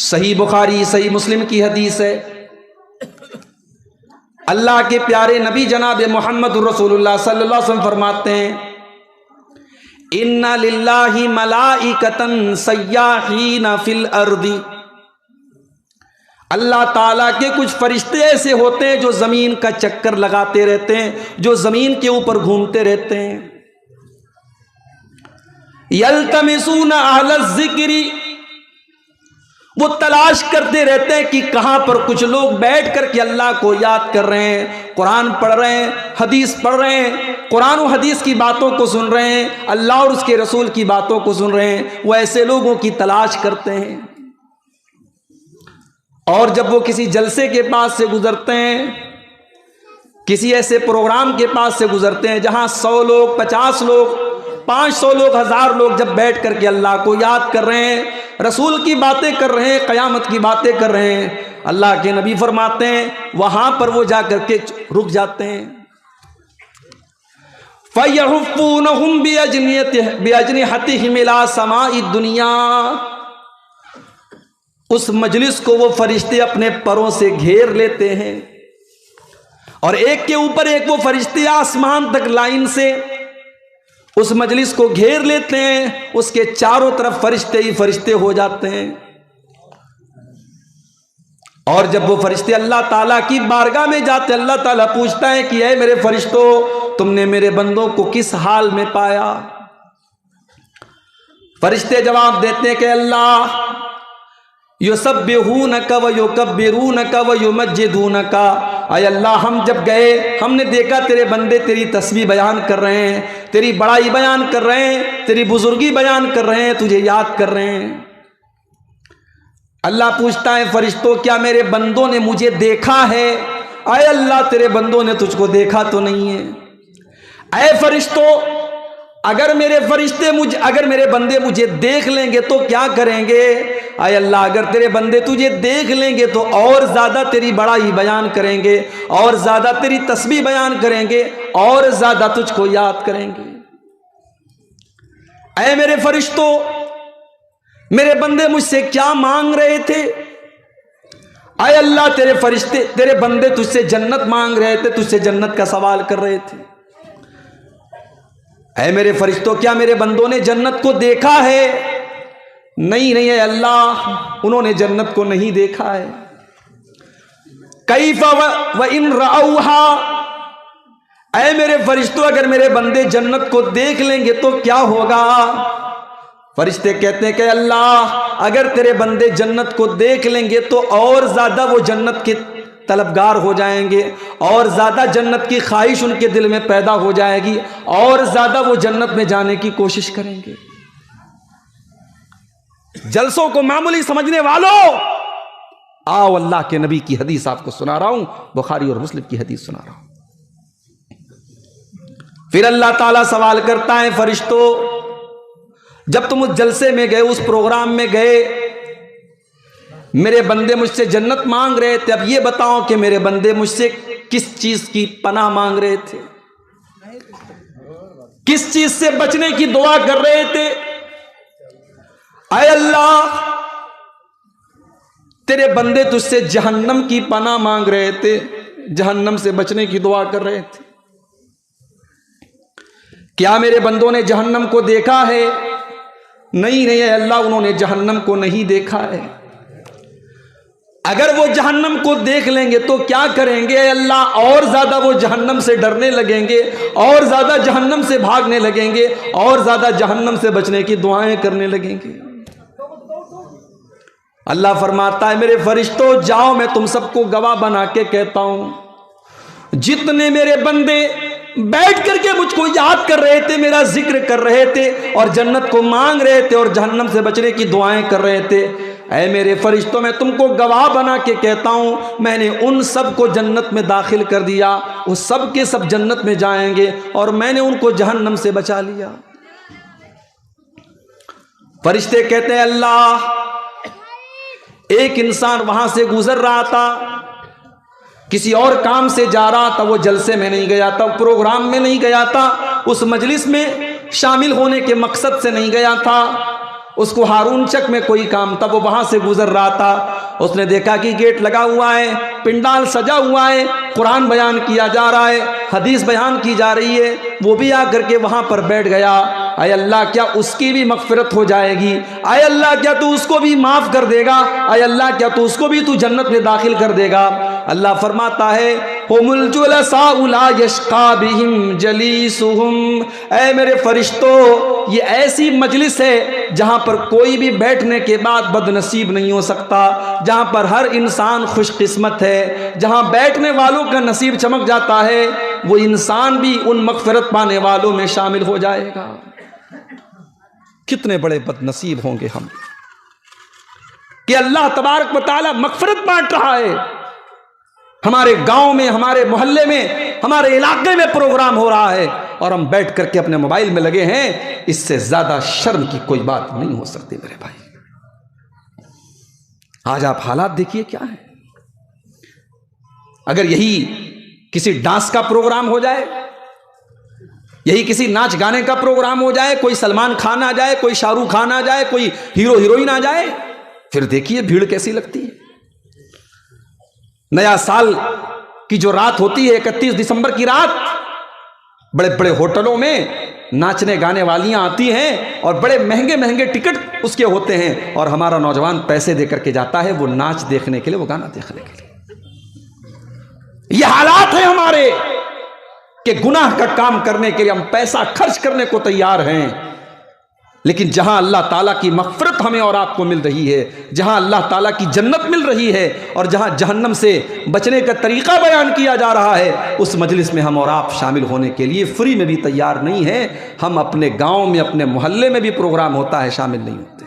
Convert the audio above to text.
सही बुखारी सही मुस्लिम की हदीस है। अल्लाह के प्यारे नबी जनाब मोहम्मद रसूलुल्लाह सल्लल्लाहु अलैहि वसल्लम फरमाते हैं, इन्ना लिल्लाहि मलाइकतन सय्याहीना फिल अर्दी। अल्लाह ताला के कुछ फरिश्ते ऐसे होते हैं जो जमीन का चक्कर लगाते रहते हैं, जो जमीन के ऊपर घूमते रहते हैं। यल्तमिसूना अहलल ज़िक्री, वो तलाश करते रहते हैं कि कहां पर कुछ लोग बैठ करके अल्लाह को याद कर रहे हैं, कुरान पढ़ रहे हैं, हदीस पढ़ रहे हैं, कुरान और हदीस की बातों को सुन रहे हैं, अल्लाह और उसके रसूल की बातों को सुन रहे हैं। वो ऐसे लोगों की तलाश करते हैं। और जब वो किसी जलसे के पास से गुजरते हैं, किसी ऐसे प्रोग्राम के पास से गुजरते हैं जहां 100 लोग, 50 लोग, 500 लोग, 1000 लोग जब बैठ करके अल्लाह को याद कर रहे हैं, रसूल की बातें कर रहे हैं, क़यामत की बातें कर रहे हैं, अल्लाह के नबी फरमाते हैं वहां पर वो जाकर के रुक जाते हैं। फयहुफ़ूनहुम बिअजनिहतिहिम इला समाई दुनिया। उस मजलिस को वो फरिश्ते अपने परों से घेर लेते हैं और एक के ऊपर एक वो फरिश्ते आसमान तक लाइन से उस मजलिस को घेर लेते हैं। उसके चारों तरफ फरिश्ते ही फरिश्ते हो जाते हैं। और जब वो फरिश्ते अल्लाह ताला की बारगाह में जाते, अल्लाह ताला पूछता है कि ऐ मेरे फरिश्तों, तुमने मेरे बंदों को किस हाल में पाया? फरिश्ते जवाब देते हैं कि अल्लाह, युसब्बिहूनका व युकब्बिरूनका व युमज्जिदूनका। आय अल्लाह, हम जब गए हमने देखा तेरे बंदे तेरी तस्बीह बयान कर रहे हैं, तेरी बड़ाई बयान कर रहे हैं, तेरी बुजुर्गी बयान कर रहे हैं, तुझे याद कर रहे हैं। अल्लाह पूछता है फरिश्तों, क्या मेरे बंदों ने मुझे देखा है? आय अल्लाह, तेरे बंदों ने तुझको देखा तो नहीं है। ऐ फरिश्तों, अगर मेरे बंदे मुझे देख लेंगे तो क्या करेंगे? आय अल्लाह, अगर तेरे बंदे तुझे देख लेंगे तो और ज्यादा तेरी बड़ाई बयान करेंगे, और ज्यादा तेरी तस्बीह बयान करेंगे, और ज्यादा तुझको याद करेंगे। ऐ मेरे फरिश्तों, मेरे बंदे मुझसे क्या मांग रहे थे? आय अल्लाह, तेरे बंदे तुझसे जन्नत मांग रहे थे, तुझसे जन्नत का सवाल कर रहे थे। ऐ मेरे फरिश्तों, क्या मेरे बंदों ने जन्नत को देखा है? नहीं है अल्लाह, उन्होंने जन्नत को नहीं देखा है। कैफ़ व इन रअऊहा, ऐ मेरे फरिश्तों, अगर मेरे बंदे जन्नत को देख लेंगे तो क्या होगा? फरिश्ते कहते हैं कि अल्लाह, अगर तेरे बंदे जन्नत को देख लेंगे तो और ज्यादा वो जन्नत के तलबगार हो जाएंगे, और ज्यादा जन्नत की ख्वाहिश उनके दिल में पैदा हो जाएगी, और ज्यादा वो जन्नत में जाने की कोशिश करेंगे। जलसों को मामूली समझने वालों, आओ अल्लाह के नबी की हदीस आपको सुना रहा हूं, बुखारी और मुस्लिम की हदीस सुना रहा हूं। फिर अल्लाह ताला सवाल करता है, फरिश्तों, जब तुम उस जलसे में गए, उस प्रोग्राम में गए, मेरे बंदे मुझसे जन्नत मांग रहे थे, अब ये बताओ कि मेरे बंदे मुझसे किस चीज की पनाह मांग रहे थे, किस चीज से बचने की दुआ कर रहे थे? आय अल्लाह, तेरे बंदे तुझसे जहन्नम की पनाह मांग रहे थे, जहन्नम से बचने की दुआ कर रहे थे। क्या मेरे बंदों ने जहन्नम को देखा है? नहीं है अल्लाह, उन्होंने जहन्नम को नहीं देखा है। अगर वो जहन्नम को देख लेंगे तो क्या करेंगे अल्लाह? और ज्यादा वो जहन्नम से डरने लगेंगे, और ज्यादा जहन्नम से भागने लगेंगे, और ज्यादा जहन्नम से बचने की दुआएं करने लगेंगे। अल्लाह फरमाता है, मेरे फरिश्तों जाओ, मैं तुम सबको गवाह बना के कहता हूं, जितने मेरे बंदे बैठ करके मुझको याद कर रहे थे, मेरा जिक्र कर रहे थे, और जन्नत को मांग रहे थे, और जहन्नम से बचने की दुआएं कर रहे थे, ऐ मेरे फरिश्तों, मैं तुमको गवाह बना के कहता हूं, मैंने उन सब को जन्नत में दाखिल कर दिया, वो सब के सब जन्नत में जाएंगे, और मैंने उनको जहन्नम से बचा लिया। फरिश्ते कहते हैं अल्लाह, एक इंसान वहां से गुजर रहा था, किसी और काम से जा रहा था, वो जलसे में नहीं गया था, प्रोग्राम में नहीं गया था, उस मजलिस में शामिल होने के मकसद से नहीं गया था, उसको हारून चक में कोई काम था, वो वहां से गुजर रहा था। उसने देखा कि गेट लगा हुआ है, पिंडाल सजा हुआ है, कुरान बयान किया जा रहा है, हदीस बयान की जा रही है। वो भी आकर के वहां पर बैठ गया। आय अल्लाह, क्या उसकी भी मगफिरत हो जाएगी? आय अल्लाह, क्या तू उसको भी माफ कर देगा? आय अल्लाह, क्या तू उसको भी तू जन्नत में दाखिल कर देगा? अल्लाह फरमाता है, हुमुल जुलसाउ ला यश्का बिहिम जलीसुहुम, ऐ मेरे फरिश्तों, ये ऐसी मजलिस है जहां पर कोई भी बैठने के बाद बदनसीब नहीं हो सकता, जहां पर हर इंसान खुशकिस्मत है, जहां बैठने वालों का नसीब चमक जाता है, वो इंसान भी उन मगफिरत पाने वालों में शामिल हो जाएगा। कितने बड़े बदनसीब होंगे हम कि अल्लाह तबारक व तआला मगफिरत बांट रहा है। हमारे गांव में, हमारे मोहल्ले में, हमारे इलाके में प्रोग्राम हो रहा है और हम बैठ करके अपने मोबाइल में लगे हैं। इससे ज्यादा शर्म की कोई बात नहीं हो सकती मेरे भाई। आज आप हालात देखिए क्या है। अगर यही किसी डांस का प्रोग्राम हो जाए, यही किसी नाच गाने का प्रोग्राम हो जाए, कोई सलमान खान आ जाए, कोई शाहरुख खान आ जाए, कोई हीरो हीरोइन आ जाए, फिर देखिए भीड़ कैसी लगती है। नया साल की जो रात होती है, 31 दिसंबर की रात, बड़े बड़े होटलों में नाचने गाने वालियां आती हैं और बड़े महंगे महंगे टिकट उसके होते हैं, और हमारा नौजवान पैसे देकर के जाता है वो नाच देखने के लिए, वो गाना देखने के लिए। ये हालात है हमारे कि गुनाह का काम करने के लिए हम पैसा खर्च करने को तैयार हैं, लेकिन जहां अल्लाह ताला की मग़फ़िरत हमें और आपको मिल रही है, जहां अल्लाह ताला की जन्नत मिल रही है, और जहां जहन्नम से बचने का तरीका बयान किया जा रहा है, उस मजलिस में हम और आप शामिल होने के लिए फ्री में भी तैयार नहीं हैं। हम अपने गांव में, अपने मोहल्ले में भी प्रोग्राम होता है, शामिल नहीं होते।